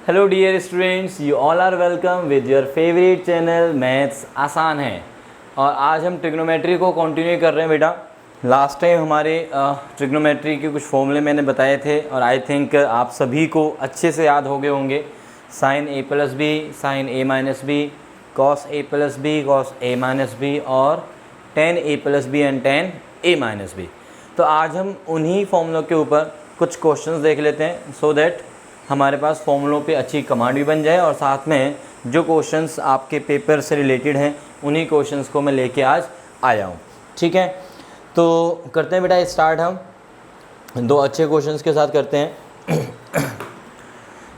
Hello dear students, you all are welcome with your favourite channel maths आसान है। और आज हम ट्रिग्नोमेट्री को कंटिन्यू कर रहे हैं बेटा। लास्ट टाइम हमारे ट्रिग्नोमेट्री के कुछ फॉर्मूले मैंने बताए थे और आई थिंक आप सभी को अच्छे से याद हो गए होंगे। Sine A plus B, sine A minus B, cos A plus B, cos A minus B और tan A plus B and tan A minus B. तो आज हम उन्हीं फॉर्मूलों के ऊपर कुछ क्वेश्चंस देख लेते हैं सो दैट हमारे पास फॉर्मूलों पे अच्छी कमांड भी बन जाए और साथ में जो क्वेश्चंस आपके पेपर से रिलेटेड हैं उन्हीं क्वेश्चंस को मैं लेके आज आया हूँ। ठीक है, तो करते हैं बेटा स्टार्ट। हम दो अच्छे क्वेश्चंस के साथ करते हैं।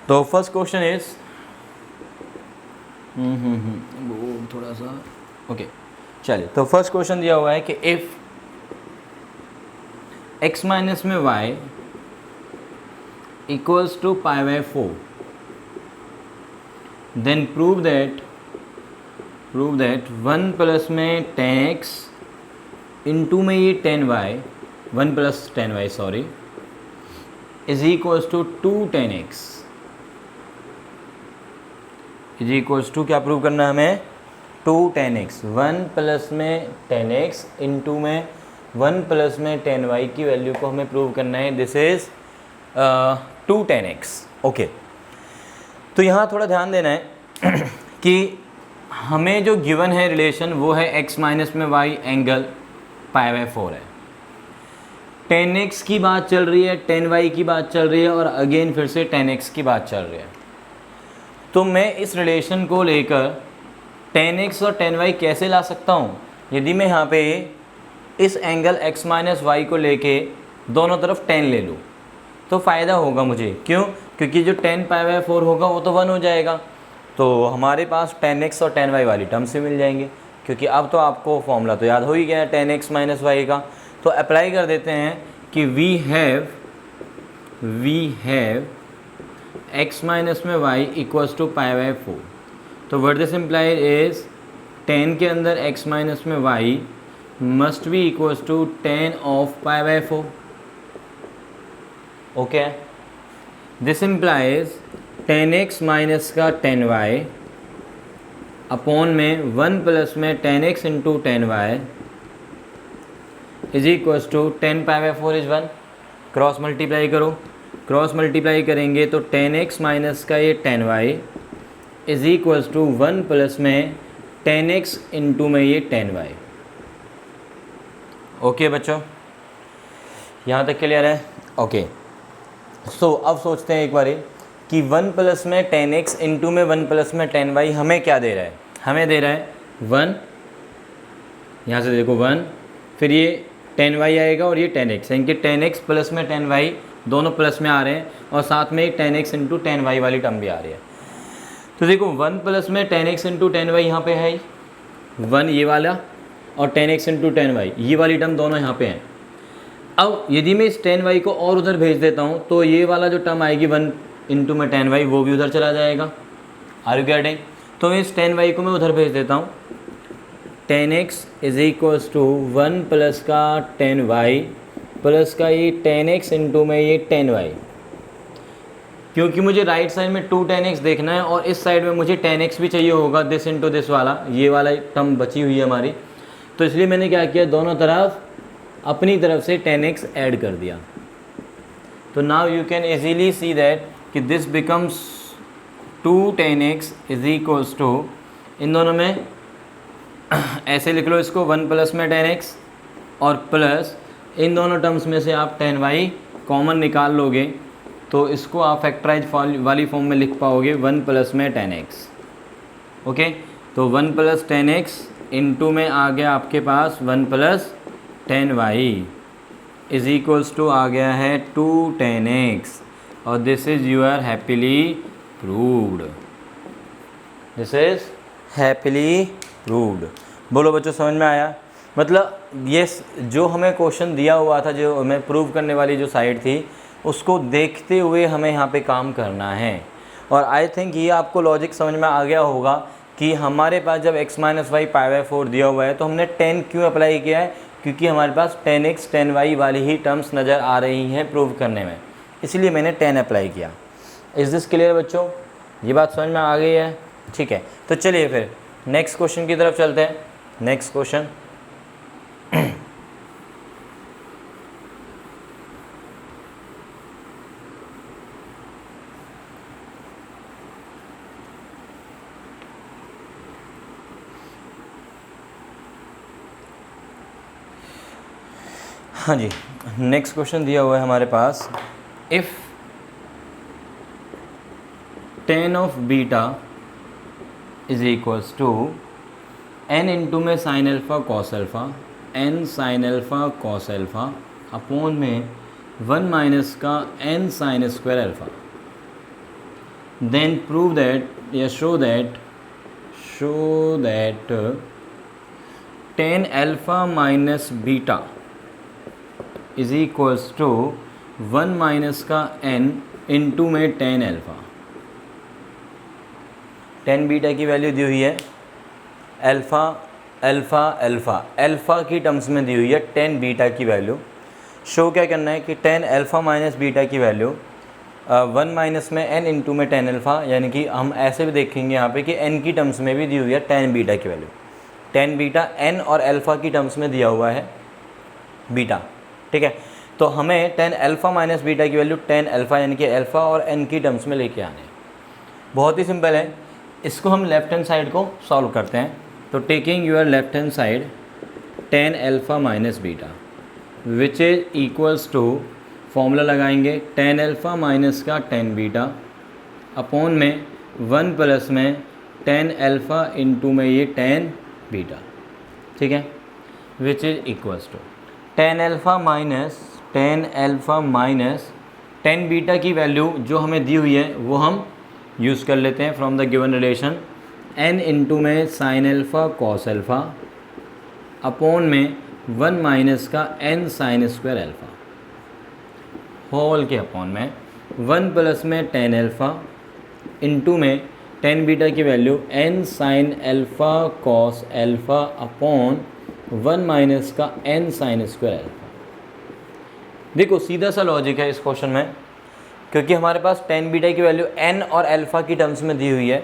तो फर्स्ट क्वेश्चन इज वो थोड़ा सा ओके चलिए। तो फर्स्ट क्वेश्चन दिया हुआ है कि इफ़ x माइनस में y equals to pi by 4, then prove that 1 plus में 10x इंटू में ये 10y 1 plus 10y sorry is equals to 2 10x is equals to क्या प्रूव करना है हमें 2 10x। 1 प्लस में 10x इंटू में 1 प्लस में 10y की वैल्यू को हमें प्रूव करना है। This is 2 10x। ओके, तो यहाँ थोड़ा ध्यान देना है कि हमें जो गिवन है रिलेशन वो है x माइनस में y एंगल पाई बाय 4 है। 10x की बात चल रही है, 10y की बात चल रही है और अगेन फिर से 10x की बात चल रही है। तो मैं इस रिलेशन को लेकर 10x और 10y कैसे ला सकता हूँ? यदि मैं यहाँ पे इस एंगल x माइनस वाई को लेके दोनों तरफ 10 ले लूँ तो फ़ायदा होगा मुझे। क्यों? क्योंकि जो 10 पाई बाय 4 होगा वो तो 1 हो जाएगा, तो हमारे पास 10x और 10y वाली टर्म्स भी मिल जाएंगे। क्योंकि अब तो आपको फॉर्मूला तो याद हो ही गया है 10x माइनस वाई का। तो अप्लाई कर देते हैं कि वी हैव x माइनस में y equals to pi by 4। तो व्हाट दिस इम्प्लाई इज 10 के अंदर x माइनस में y must be equals to 10 of pi by 4। Okay, this implies 10x minus का 10y अपॉन में 1 प्लस में 10x into 10y is equals to 10 pi by 4 is 1। Cross multiply करो, cross multiply करेंगे तो 10x minus का ये 10y is equals to 1 plus में 10x into में ये 10y। ओके बच्चों, यहाँ तक क्लियर है? ओके, सो अब सोचते हैं एक बारी कि 1 प्लस में 10x इंटू में 1 प्लस में 10y हमें क्या दे रहा है? हमें दे रहा है 1, यहाँ से देखो 1, फिर ये 10y आएगा और ये 10x, यानी कि 10x प्लस में 10y दोनों प्लस में आ रहे हैं और साथ में 10x इंटू 10y वाली टर्म भी आ रही है। तो देखो 1 प्लस में 10x इंटू 10y यहाँ पे है 1 ये वाला और 10x इंटू 10y ये वाली टर्म दोनों यहाँ पे हैं। अब यदि मैं इस 10y को और उधर भेज देता हूँ तो ये वाला जो टर्म आएगी 1 इंटू में 10y वो भी उधर चला जाएगा। Are you getting? तो इस 10y को मैं उधर भेज देता हूँ। 10x is equals to 1 plus का 10y प्लस का ये 10x इंटू में ये 10y। क्योंकि मुझे राइट साइड में 2 10x देखना है और इस साइड में मुझे 10x भी चाहिए होगा, दिस इंटू दिस वाला, ये वाला टर्म बची हुई है हमारी। तो इसलिए मैंने क्या किया, दोनों तरफ अपनी तरफ से 10x ऐड कर दिया। तो now you can easily see that कि this becomes 2 10x is equals to, इन दोनों में ऐसे लिख लो इसको 1 प्लस में 10x और प्लस इन दोनों टर्म्स में से आप 10y कॉमन निकाल लोगे तो इसको आप फैक्टराइज वाली फॉर्म में लिख पाओगे 1 प्लस में 10x। ओके, तो 1 प्लस 10x इंटू में आ गया आपके पास 1 plus 10y is equals to आ गया है 2 10x और this is your happily proved. This is happily proved. बोलो बच्चों, समझ में आया? मतलब ये जो हमें क्वेश्चन दिया हुआ था, जो हमें प्रूव करने वाली जो साइड थी उसको देखते हुए हमें यहाँ पे काम करना है। और आई थिंक ये आपको लॉजिक समझ में आ गया होगा कि हमारे पास जब x minus y pi by 4 दिया हुआ है तो हमने 10 क्यों अप्लाई किया है? क्योंकि हमारे पास 10x 10y वाली ही टर्म्स नज़र आ रही हैं प्रूव करने में, इसलिए मैंने 10 अप्लाई किया। इज़ दिस क्लियर बच्चों? ये बात समझ में आ गई है? ठीक है, तो चलिए फिर नेक्स्ट क्वेश्चन की तरफ चलते हैं। नेक्स्ट क्वेश्चन हाँ जी, नेक्स्ट क्वेश्चन दिया हुआ है हमारे पास, if tan of beta is equals to n into में sine alpha cos alpha, n sine alpha cos alpha upon में 1 माइनस का n sine square alpha, then prove that या show that tan alpha minus beta is equals to 1 minus का n into में tan alpha. tan beta की value दी हुई है alpha alpha alpha alpha की टर्म्स में दी हुई है tan बीटा की वैल्यू। शो क्या करना है कि tan अल्फ़ा माइनस बीटा की वैल्यू 1 माइनस में n इंटू में tan अल्फ़ा, यानी कि हम ऐसे भी देखेंगे यहाँ पे कि n की टर्म्स में भी दी हुई है tan बीटा की वैल्यू। tan बीटा n और अल्फ़ा की टर्म्स में दिया हुआ है बीटा, ठीक है। तो हमें tan अल्फ़ा माइनस बीटा की वैल्यू tan अल्फ़ा यानी कि अल्फ़ा और n की टर्म्स में लेके आने हैं। बहुत ही सिंपल है, इसको हम लेफ्ट हैंड साइड को सॉल्व करते हैं। तो taking your left hand side tan alpha minus beta which is equals to, formula लगाएंगे tan अल्फ़ा माइनस का tan बीटा अपॉन में 1 प्लस में tan अल्फ़ा इंटू में ये tan बीटा, ठीक है, which is equals to tan alpha minus tan beta की value जो हमें दी हुई है वो हम यूज़ कर लेते हैं from the given relation, n into में sine alpha cos alpha upon में 1 माइनस का n sine square alpha whole के अपॉन में 1 प्लस में tan अल्फ़ा इंटू में tan बीटा की value n sine alpha cos alpha upon 1 minus का n sine square alpha. देखो सीधा सा लॉजिक है इस क्वेश्चन में, क्योंकि हमारे पास tan बीटा की वैल्यू n और अल्फ़ा की टर्म्स में दी हुई है,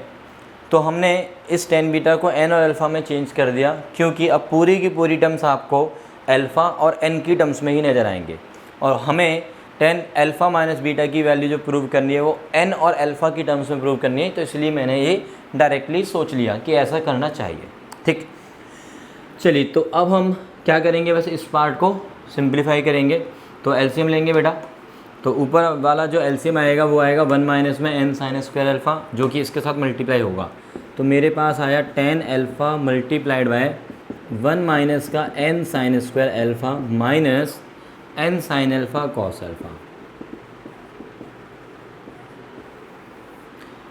तो हमने इस tan बीटा को n और अल्फ़ा में चेंज कर दिया, क्योंकि अब पूरी की पूरी टर्म्स आपको अल्फ़ा और n की टर्म्स में ही नज़र आएंगे और हमें tan अल्फ़ा माइनस बीटा की वैल्यू जो प्रूव करनी है वो n और अल्फ़ा की टर्म्स में प्रूव करनी है। तो इसलिए मैंने ये डायरेक्टली सोच लिया कि ऐसा करना चाहिए, ठीक। चलिए तो अब हम क्या करेंगे, बस इस पार्ट को सिंप्लीफाई करेंगे। तो एलसीएम लेंगे बेटा, तो ऊपर वाला जो एलसीएम आएगा वो आएगा 1 माइनस में n साइन स्क्वायर अल्फ़ा जो कि इसके साथ मल्टीप्लाई होगा। तो मेरे पास आया tan alpha multiplied by 1 minus का n sine square alpha minus n sine alpha cos alpha.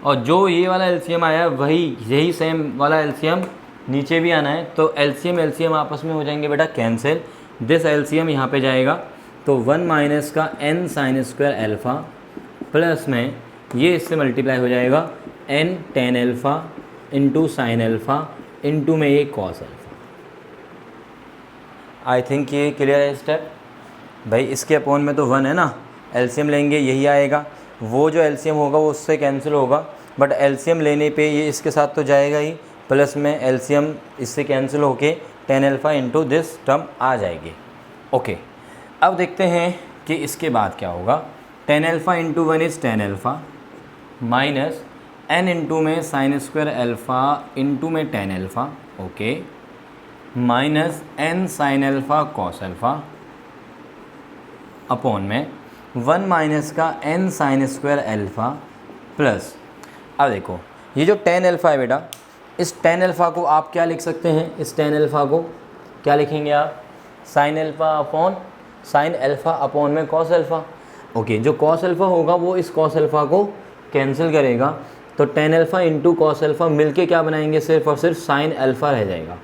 और जो ये वाला एलसीएम आया वही यही सेम वाला एलसीएम नीचे भी आना है। तो एलसीएम आपस में हो जाएंगे बेटा कैंसिल, दिस एलसीएम यहाँ पे जाएगा। तो 1 माइनस का n sine square alpha plus में ये इससे मल्टीप्लाई हो जाएगा n tan alpha into sine alpha into में ये कॉस अल्फ़ा। आई थिंक ये क्लियर है स्टेप भाई। इसके अपॉन में तो 1 है ना, एलसीएम लेंगे यही आएगा, वो जो एलसीएम होगा वो उससे कैंसिल होगा, बट एलसीएम लेने पे ये इसके साथ तो जाएगा ही, प्लस में एलसीएम इससे कैंसिल होके tan alpha into this term आ जाएगी। ओके, अब देखते हैं कि इसके बाद क्या होगा। tan alpha into 1 is tan alpha minus n into में साइन स्क्वायर अल्फ़ा इंटू में tan alpha, okay, minus n sine alpha cos alpha upon में 1 माइनस का n sine square alpha plus, अब देखो ये जो tan अल्फ़ा है बेटा, इस tan अल्फ़ा को आप क्या लिख सकते हैं, इस tan अल्फ़ा को क्या लिखेंगे आप, साइन अल्फ़ा अपॉन में कॉस अल्फ़ा। ओके, जो कॉस अल्फ़ा होगा वो इस कॉस अल्फ़ा को कैंसिल करेगा, तो tan alpha into cos alpha मिलके क्या बनाएंगे, सिर्फ और सिर्फ साइन अल्फ़ा रह जाएगा,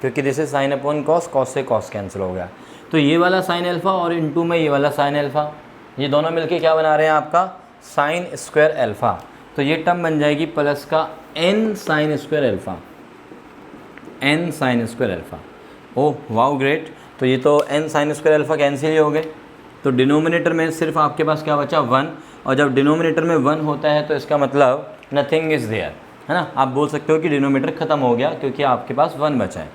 क्योंकि जैसे साइन अपॉन कॉस, कॉस से कॉस कैंसिल हो गया। तो ये वाला साइन अल्फ़ा और इंटू में ये वाला साइन अल्फ़ा, ये दोनों मिलके क्या बना रहे हैं आपका साइन स्क्वायर अल्फ़ा। तो ये टर्म बन जाएगी प्लस का n sine square alpha, n sine square alpha. Oh wow great, तो ये तो n sine square alpha cancel ही हो गए। तो डिनोमिनेटर में सिर्फ आपके पास क्या बचा 1, और जब डिनोमिनेटर में 1 होता है तो इसका मतलब नथिंग इज़ देयर, है ना। आप बोल सकते हो कि डिनोमीटर ख़त्म हो गया क्योंकि आपके पास 1 बचा है।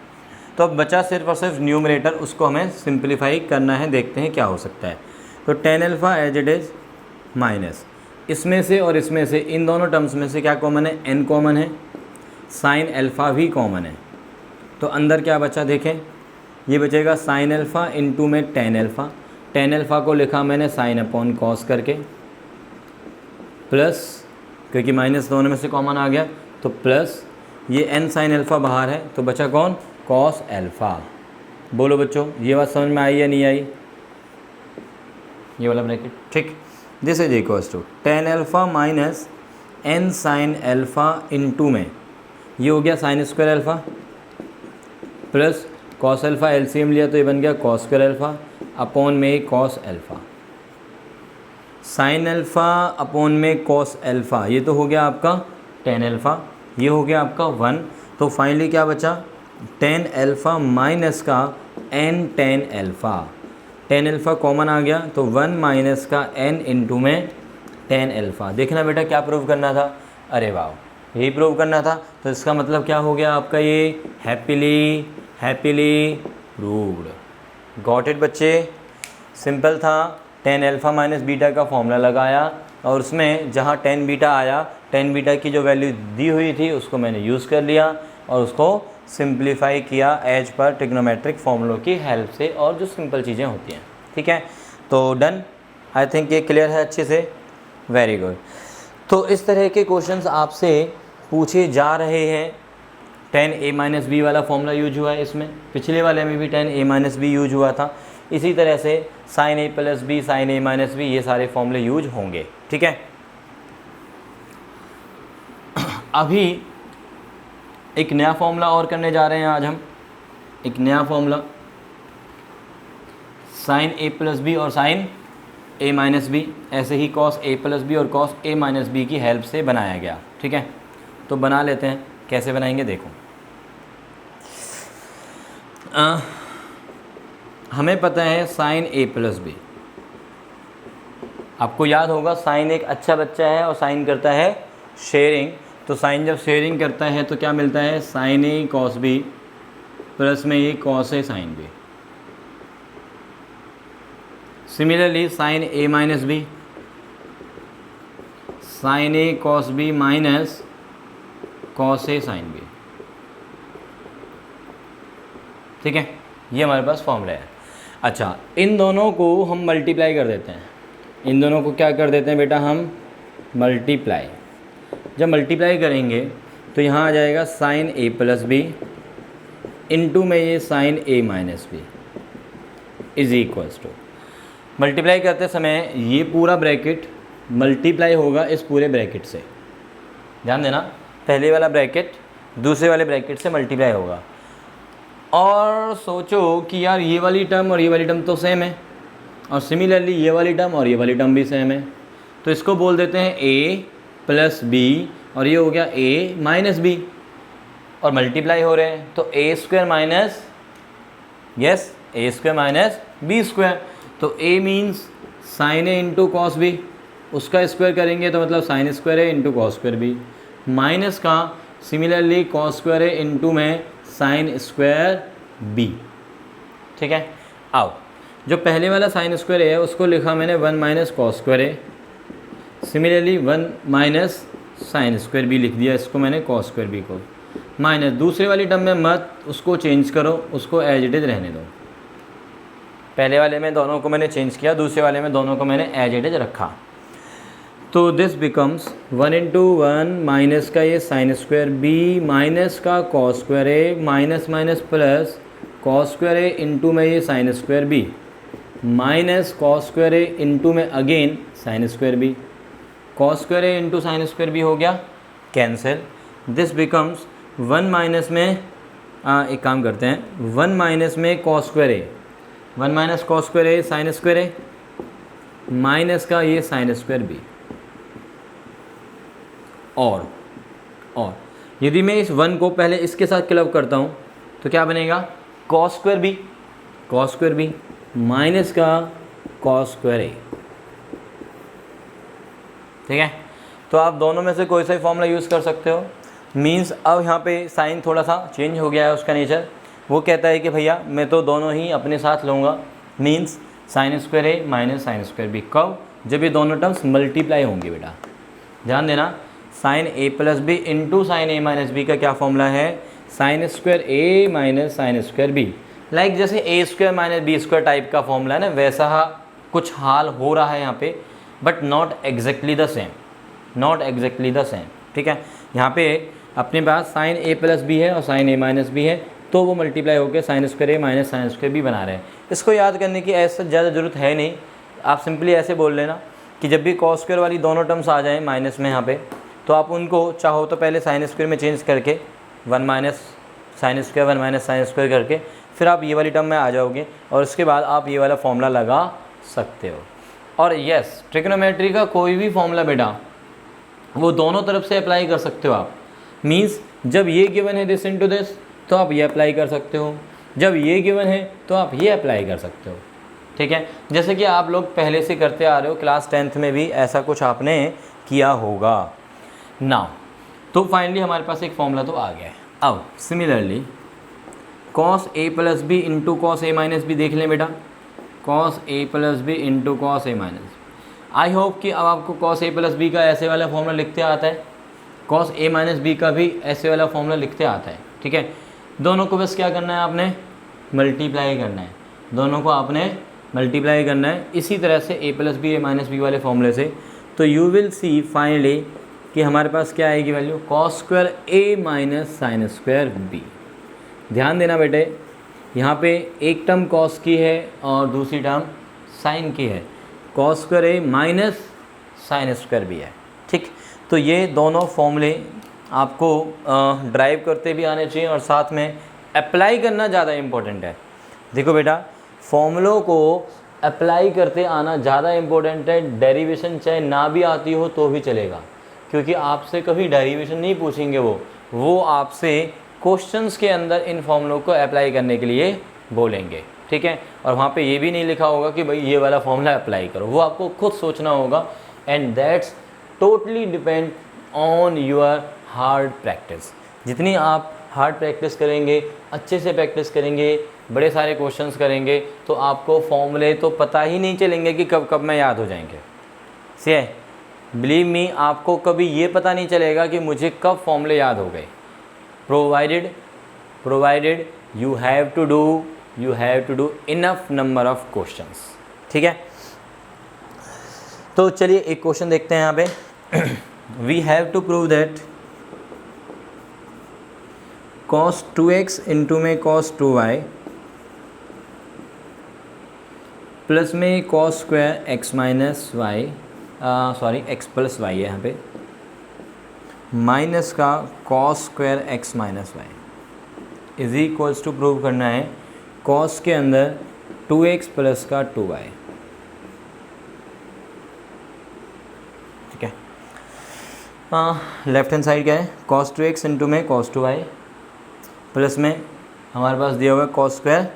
तो अब बचा सिर्फ और सिर्फ न्यूमरेटर, उसको हमें सिंप्लीफाई करना है, देखते हैं क्या हो सकता है। तो tan alpha as it is minus इसमें से और इसमें से, इन दोनों टर्म्स में से क्या कॉमन है, n कॉमन है, साइन अल्फ़ा भी कॉमन है। तो अंदर क्या बचा देखें, ये बचेगा साइन अल्फ़ा इंटू में टेन अल्फ़ा। टेन अल्फ़ा को लिखा मैंने साइन अपॉन कॉस करके, प्लस क्योंकि माइनस दोनों में से कॉमन आ गया तो प्लस ये n साइन अल्फ़ा बाहर है तो बचा कौन, कॉस अल्फ़ा। बोलो बच्चों, ये बात समझ में आई या नहीं आई, ये वाला ब्रैकेट, ठीक। This is equals to tan alpha minus n sine alpha into में ये हो गया sine square alpha plus cos alpha, LCM लिया तो ये बन गया कॉस स्क्वायर अल्फ़ा अपॉन में cos alpha, sine alpha upon में कॉस अल्फ़ा, ये तो हो गया आपका टेन अल्फ़ा, ये हो गया आपका 1। तो फाइनली क्या बचा, टेन अल्फ़ा माइनस का n tan alpha, tan alpha common आ गया तो 1 माइनस का n इंटू में टेन अल्फ़ा। देखना बेटा क्या प्रूव करना था, अरे वाह यही प्रूव करना था। तो इसका मतलब क्या हो गया आपका, ये हैप्पीली प्रूव्ड। गॉट इट बच्चे, सिंपल था। टेन अल्फ़ा माइनस बीटा का फॉर्मूला लगाया और उसमें जहाँ टेन बीटा आया, टेन बीटा की जो वैल्यू दी हुई थी उसको मैंने यूज़ कर लिया और उसको सिंप्लीफाई किया एज पर ट्रिग्नोमेट्रिक फॉर्मूलों की हेल्प से, और जो सिंपल चीज़ें होती हैं, ठीक है। तो डन, आई थिंक ये क्लियर है अच्छे से, वेरी गुड। तो इस तरह के क्वेश्चंस आपसे पूछे जा रहे हैं। टेन ए माइनस बी वाला फॉर्मूला यूज हुआ है इसमें, पिछले वाले में भी ten A minus B use हुआ था। इसी तरह से साइन ए प्लस बी, साइन ए माइनस बी, ये सारे फॉर्मूले यूज होंगे, ठीक है। अभी एक नया फॉर्मूला और करने जा रहे हैं आज हम, एक नया फॉर्मूला साइन ए प्लस बी और साइन ए माइनस बी, ऐसे ही कॉस ए प्लस बी और कॉस ए माइनस बी की हेल्प से बनाया गया, ठीक है। तो बना लेते हैं, कैसे बनाएंगे देखो। हमें पता है साइन ए प्लस बी, आपको याद होगा साइन एक अच्छा बच्चा है और साइन करता है शेयरिंग। तो साइन जब शेयरिंग करता है तो क्या मिलता है, साइन ए कॉस बी प्लस में ये cos A sine B. Similarly sign A minus b, sine A cos B minus cos A sine B, ठीक है। ये हमारे पास फॉर्मूला है। अच्छा, इन दोनों को हम मल्टीप्लाई कर देते हैं, इन दोनों को क्या कर देते हैं बेटा, हम मल्टीप्लाई। जब मल्टीप्लाई करेंगे तो यहाँ आ जाएगा साइन ए प्लस बी इंटू में ये sine A minus B is equals to, multiply करते समय ये पूरा ब्रैकेट मल्टीप्लाई होगा इस पूरे ब्रैकेट से, ध्यान देना, पहले वाला ब्रैकेट दूसरे वाले ब्रैकेट से मल्टीप्लाई होगा। और सोचो कि यार ये वाली टर्म और ये वाली टर्म तो सेम है, और सिमिलरली ये वाली टर्म और ये वाली टर्म भी सेम है, तो इसको बोल देते हैं a प्लस बी और ये हो गया a माइनस बी, और मल्टीप्लाई हो रहे हैं तो a square minus, yes, a square minus b square. तो a means sine a into cos b, उसका स्क्वायर करेंगे तो मतलब sine square a into cos square b, minus का similarly cos square a into में साइन स्क्वायर बी, ठीक है। आओ, जो पहले वाला साइन स्क्वायर है उसको लिखा मैंने 1 minus cos square a, similarly 1 minus sine square b लिख दिया, इसको मैंने कॉस स्क्वायर बी को, माइनस दूसरे वाली टर्म में मत उसको चेंज करो, उसको एज इट इज़ रहने दो। पहले वाले में दोनों को मैंने चेंज किया, दूसरे वाले में दोनों को मैंने एज इट इज़ रखा। तो दिस बिकम्स 1 इंटू 1 माइनस का ये साइन स्क्वायर बी माइनस का cos square a minus minus plus cos square a into में ये sine square b minus cos square a into में again sine square b, cos square a into sine square b हो गया cancel. This becomes 1 minus में एक काम करते हैं, 1 माइनस में cos square A, 1 minus cos square A sign square a minus का ये साइन स्क्वायर बी, और यदि मैं इस 1 को पहले इसके साथ क्लब करता हूँ तो क्या बनेगा, कॉस स्क्वायर बी माइनस का कॉस स्क्वायर ए, ठीक है। तो आप दोनों में से कोई सा भी फॉर्मूला यूज़ कर सकते हो। मीन्स अब यहाँ पे साइन थोड़ा सा चेंज हो गया है उसका नेचर। वो कहता है कि भैया मैं तो दोनों ही अपने साथ लूँगा। Means sign square a minus sine square B. कब? जब ये दोनों टर्म्स मल्टीप्लाई होंगे बेटा। ध्यान देना, साइन ए प्लस बी इंटू साइन ए माइनस बी का क्या फॉर्मूला है? Sine square a minus sine square b. Like जैसे a square minus b square type का फॉर्मूला है ना, वैसा कुछ हाल हो रहा है यहाँ पे, but not exactly the same, not exactly the same. ठीक है, यहाँ पे अपने पास साइन ए प्लस बी है और साइन ए माइनस बी है, तो वो मल्टीप्लाई होकर sign square a minus sine square B बना रहे हैं। इसको याद करने की ऐसा ज़्यादा ज़रूरत है नहीं, आप सिंपली ऐसे बोल लेना कि जब भी कॉस स्क्वायर वाली दोनों टर्म्स आ जाएँ माइनस में यहाँ पे, तो आप उनको चाहो तो पहले साइन स्क्वायर में चेंज करके 1 minus sine square 1 minus sine square करके फिर आप ये वाली टर्म में आ जाओगे और उसके बाद आप ये वाला फॉर्मूला लगा सकते हो। और यस, ट्रिग्नोमेट्री का कोई भी फॉर्मूला बेटा वो दोनों तरफ से अप्लाई कर सकते हो आप। मीन्स जब ये गिवन है दिस इनटू दिस, तो आप ये अप्लाई कर सकते हो, जब ये गिवन है तो आप ये अप्लाई कर सकते हो। ठीक है, जैसे कि आप लोग पहले से करते आ रहे हो, क्लास 10th में भी ऐसा कुछ आपने किया होगा ना। तो फाइनली हमारे पास एक फॉर्मूला तो आ गया है। अब similarly cos A plus B into cos A minus B देख लें बेटा, cos A plus B into cos A minus. I hope कि अब आपको कॉस ए प्लस बी का ऐसे वाला फॉर्मूला लिखते आता है, कॉस ए माइनस बी का भी ऐसे वाला फॉर्मूला लिखते आता है। ठीक है, दोनों को बस क्या करना है, आपने मल्टीप्लाई करना है, दोनों को आपने मल्टीप्लाई करना है इसी तरह से ए प्लस बी ए माइनस बी वाले फॉर्मूले से। तो यू विल सी फाइनली कि हमारे पास क्या आएगी value, cos square a minus sine square B. ध्यान देना बेटे, यहाँ पे एक टर्म कॉस की है और दूसरी टर्म साइन की है, cos square a minus sine square B है। ठीक, तो ये दोनों फॉर्मूले आपको ड्राइव करते भी आने चाहिए और साथ में अप्लाई करना ज़्यादा इम्पोर्टेंट है। देखो बेटा, फॉर्मूलों को अप्लाई करते आना ज़्यादा इम्पोर्टेंट है। डेरिवेशन चाहे ना भी आती हो तो भी चलेगा, क्योंकि आपसे कभी डेरिवेशन नहीं पूछेंगे वो आपसे क्वेश्चंस के अंदर इन फॉर्मूलों को अप्लाई करने के लिए बोलेंगे। ठीक है, और वहाँ पे ये भी नहीं लिखा होगा कि भाई ये वाला फॉर्मूला अप्लाई करो, वो आपको खुद सोचना होगा। And that's totally depend on your hard practice. जितनी आप हार्ड प्रैक्टिस करेंगे, अच्छे से प्रैक्टिस करेंगे, बड़े सारे क्वेश्चंस करेंगे, तो आपको फॉर्मूले तो पता ही नहीं चलेंगे कि कब कब में याद हो जाएंगे। से बिलीव मी, आपको कभी ये पता नहीं चलेगा कि मुझे कब फॉर्मूले याद हो गए, provided you have to do enough number of questions. ठीक है, तो चलिए एक क्वेश्चन देखते हैं यहाँ पे। We have to prove that cos 2x into में cos 2y प्लस में cos square x minus y, sorry x plus y है यहाँ पे, माइनस का cos square x minus y is equals to prove करना है cos के अंदर 2x प्लस का 2y। ठीक है, लेफ्ट हैंड साइड क्या है, cos 2x इंटू में cos 2y प्लस में हमारे पास दिया हुआ है cos स्क्वायर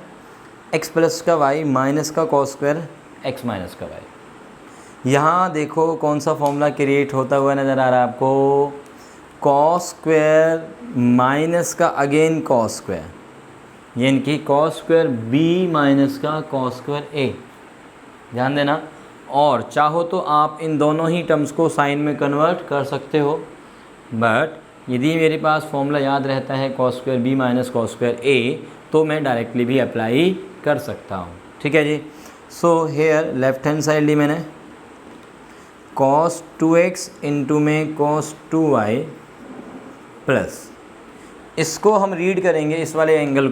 x प्लस का y माइनस का cos स्क्वायर x माइनस का y। यहाँ देखो कौन सा फॉर्मूला क्रिएट होता हुआ नज़र आ रहा है आपको, cos स्क्वायर माइनस का अगेन cos स्क्वायर, यानी कि cos स्क्वायर b माइनस का cos स्क्वायर a। ध्यान देना, और चाहो तो आप इन दोनों ही टर्म्स को साइन में कन्वर्ट कर सकते हो, बट यदि मेरे पास फॉर्मूला याद रहता है cos square b minus cos square a, तो मैं डायरेक्टली भी अप्लाई कर सकता हूँ। ठीक है जी, so here left hand side ली मैंने cos 2x इंटू में cos 2y प्लस, इसको हम रीड करेंगे इस वाले एंगल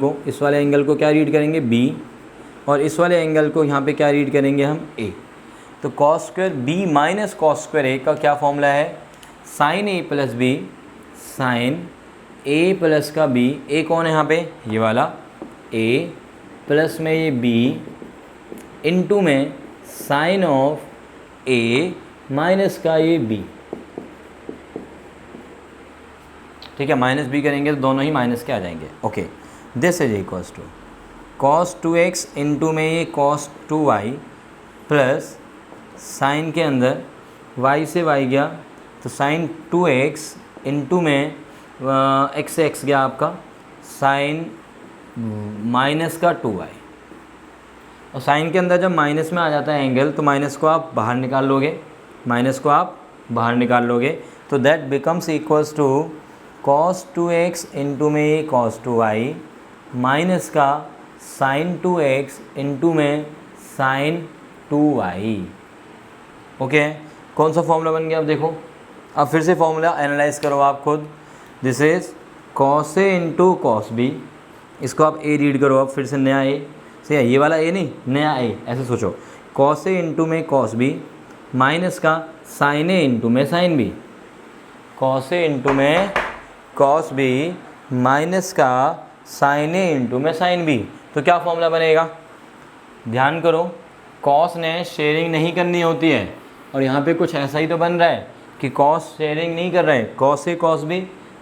को क्या रीड करेंगे b, और इस वाले एंगल को यहाँ पे क्या रीड करेंगे हम a। तो cos square b minus cos square a का क्या फॉर्मूला है, sine a plus b sine a plus का b, a कौन है यहाँ पे, ये वाला a प्लस में ये b इंटू में साइन ऑफ a माइनस का ये b। ठीक है, माइनस b करेंगे तो दोनों ही माइनस के आ जाएंगे। Okay, this is equals to cos 2x into में ये cos 2y प्लस साइन के अंदर y से y गया तो तो साइन 2x इंटू में x से x गया आपका साइन माइनस का 2y, और साइन के अंदर जब माइनस में आ जाता है एंगल तो माइनस को आप बाहर निकाल लोगे, तो that becomes equals to cos 2x into में ये cos 2y माइनस का साइन 2x इंटू में साइन 2y। ओके, कौन सा फॉर्मूला बन गया अब देखो, अब फिर से फॉर्मूला एनालाइज करो आप खुद। This is cos a into cos B, इसको आप a रीड करो अब फिर से, नया a से, ये वाला a नहीं, नया a, ऐसे सोचो, cos a इंटू में cos b माइनस का sin a इंटू में sin b, cos a into में cos b माइनस का sin a इंटू में sin b। तो क्या फॉर्मूला बनेगा, ध्यान करो, cos ने शेयरिंग नहीं करनी होती है, और यहाँ पे कुछ ऐसा ही तो बन रहा है कि cos शेयरिंग नहीं कर रहे हैं, cos a cos b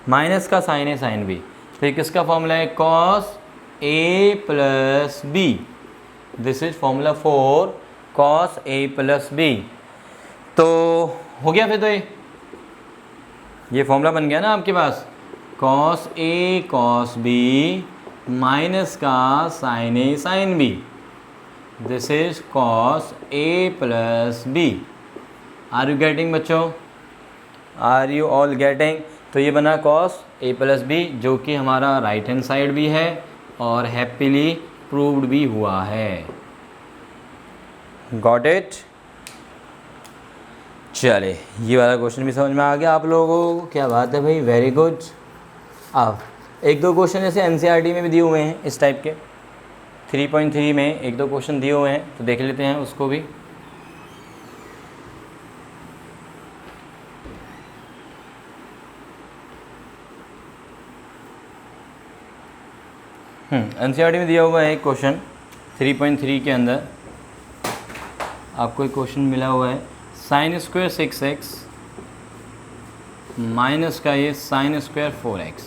minus का sin a sin b। तो ये किसका फॉर्मूला है, cos a plus b। This is formula for cos a plus b। तो हो गया फिर, तो ये फॉर्मूला बन गया ना आपके पास, cos a cos b minus का sin a sin b। This is cos a plus b। Are you getting बच्चों, आर यू ऑल गेटिंग? तो ये बना cos a प्लस b, जो कि हमारा राइट हैंड साइड भी है और हैप्पीली प्रूव्ड भी हुआ है। Got it? चले, ये वाला क्वेश्चन भी समझ में आ गया आप लोगों को, क्या बात है भाई, वेरी गुड। अब एक दो क्वेश्चन ऐसे एनसीईआरटी में भी दिए हुए हैं इस टाइप के, 3.3 में एक दो क्वेश्चन दिए हुए हैं, तो देख लेते हैं उसको भी। एनसीईआरटी में दिया हुआ है एक क्वेश्चन 3.3 के अंदर, आपको एक क्वेश्चन मिला हुआ है, साइन स्क्वायर 6x माइनस का ये sine square 4x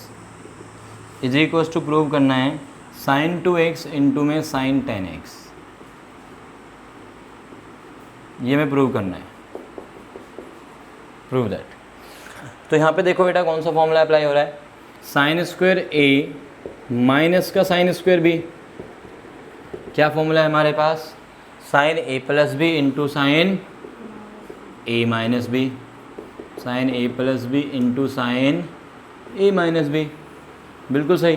is equals to prove करना है साइन 2x इंटू में साइन 10x, ये में प्रूव करना है, प्रूव दैट। तो यहाँ पे देखो बेटा कौन सा फॉर्मूला अप्लाई हो रहा है, साइन स्क्वायर a माइनस का साइन स्क्वायर b, क्या फॉर्मूला है हमारे पास, sine a plus B into sine a minus b, sine a plus B into sine a minus b, बिल्कुल सही।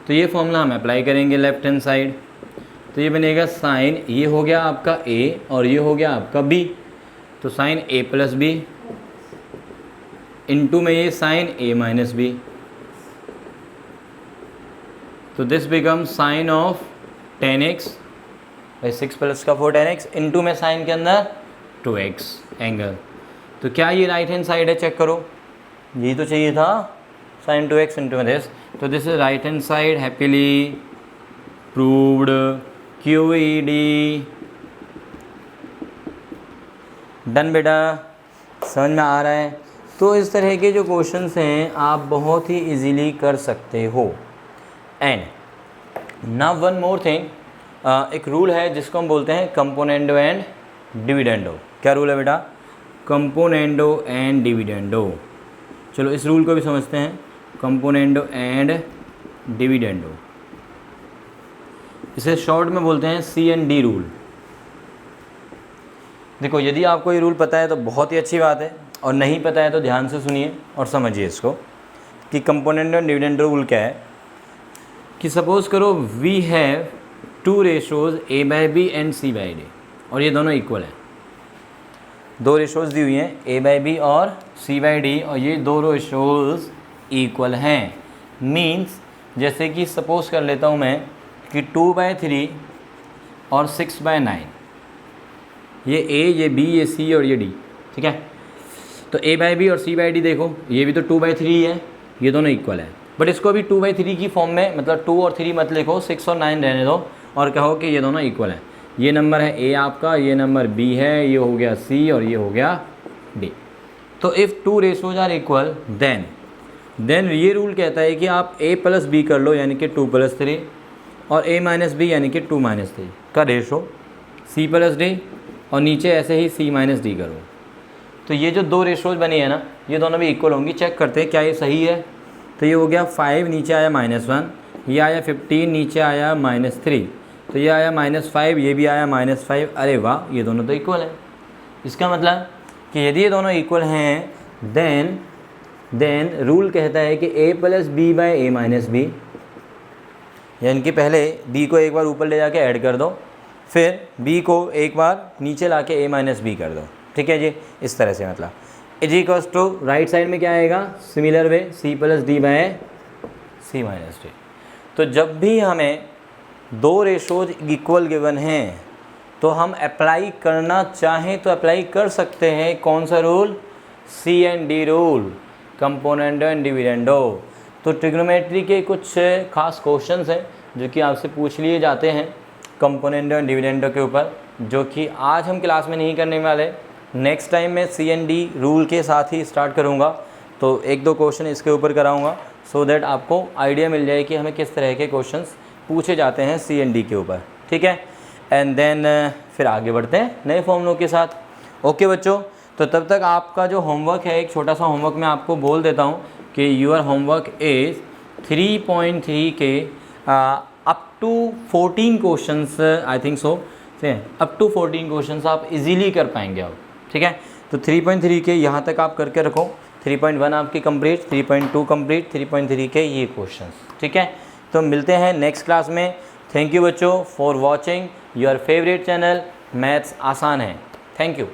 तो ये फॉर्मूला हम अप्लाई करेंगे लेफ्ट हैंड साइड, तो ये बनेगा साइन, ये हो गया आपका a और ये हो गया आपका b, तो sine a plus B into में ये साइन a माइनस बी, तो this become sine of 10x by 6 plus का 4 10x इंटू में साइन के अंदर 2x एंगल। तो क्या ये राइट हैंड साइड है, चेक करो, यही तो चाहिए था, साइन 2x इंटू में दिस, तो this is right hand side, happily proved, QED done बेटा, समझ में आ रहा है? तो इस तरह के जो क्वेश्चंस हैं आप बहुत ही इजीली कर सकते हो। And now one more thing, एक रूल है जिसको हम बोलते हैं कंपोनेंडो एंड डिविडेंडो। क्या रूल है बेटा, कंपोनेंडो एंड डिविडेंडो। चलो इस रूल को भी समझते हैं, कंपोनेंडो एंड डिविडेंडो, इसे शॉर्ट में बोलते हैं CND रूल। देखो यदि आपको ये रूल पता है तो बहुत ही अच्छी बात है, और नहीं पता है तो ध्यान से सुनिए और समझिए इसको कि कंपोनेंडो एंड डिविडेंडो रूल क्या है। कि सपोज़ करो we have 2 ratios a/b and c/d, और ये दोनों इक्वल हैं, 2 रेशोज़ दी हुई हैं a/b और c/d, और ये 2 रेशोज़ इक्वल हैं। मीन्स जैसे कि सपोज़ कर लेता हूँ मैं कि 2/3 और 6/9, ये a, ये b, ये c और ये d, ठीक है। तो a/b और c/d देखो, ये भी तो 2/3 है, ये दोनों इक्वल है, बट इसको अभी 2/3 की फॉर्म में, मतलब 2 और 3 मत लिखो, 6 और 9 रहने दो, और कहो कि ये दोनों इक्वल हैं। ये नंबर है a आपका, ये नंबर b है, ये हो गया c और ये हो गया d। तो if 2 ratios are equal then ये रूल कहता है कि आप a प्लस b कर लो, यानी कि 2 + 3, और a माइनस b यानी कि 2 - 3 का रेशो c + d, और नीचे ऐसे ही c - d करो। तो ये जो दो रेशोज बनी है ना, ये दोनों भी इक्वल होंगी। चेक करते हैं क्या ये सही है। तो ये हो गया 5 नीचे आया -1, ये आया 15 नीचे आया -3, तो ये आया -5, ये भी आया -5। अरे वाह, ये दोनों तो इक्वल है। इसका मतलब कि यदि ये दोनों इक्वल हैं देन रूल कहता है कि a + b/a - b, यानी कि पहले b को एक बार ऊपर ले जाके ऐड कर दो, फिर b को एक बार नीचे ला के a - b कर दो। ठीक है जी, इस तरह से मतलब इज टू राइट साइड में क्या आएगा, similar way c + d/c - d। तो जब भी हमें दो रेशोज इक्वल गिवन हैं तो हम अप्लाई करना चाहें तो अप्लाई कर सकते हैं कौन सा rule, C&D rule, componendo and dividendo. तो ट्रिग्नोमेट्री के कुछ खास क्वेश्चंस हैं जो कि आपसे पूछ लिए जाते हैं कंपोनेंडो एंड डिविडेंडो के ऊपर, जो कि आज हम क्लास में नहीं करने वाले। नेक्स्ट टाइम मैं C&D रूल के साथ ही स्टार्ट करूँगा, तो एक दो क्वेश्चन इसके ऊपर कराऊँगा सो दैट आपको आइडिया मिल जाए कि हमें किस तरह के क्वेश्चंस पूछे जाते हैं C&D के ऊपर। ठीक है, एंड देन फिर आगे बढ़ते हैं नए फॉर्मूलों के साथ। ओके बच्चों, तो तब तक आपका जो होमवर्क है, एक छोटा सा होमवर्क मैं आपको बोल देता हूँ कि योर होमवर्क इज़ 3.3 के up to 14 questions, I think so, up to 14 questions आप इजीली कर पाएंगे अब। ठीक है, तो 3.3 के यहाँ तक आप करके रखो, 3.1 आपकी कंप्लीट, 3.2 कंप्लीट, 3.3 के ये क्वेश्चंस। ठीक है, तो मिलते हैं नेक्स्ट क्लास में। थैंक यू बच्चों for watching your favourite channel maths आसान है। Thank you.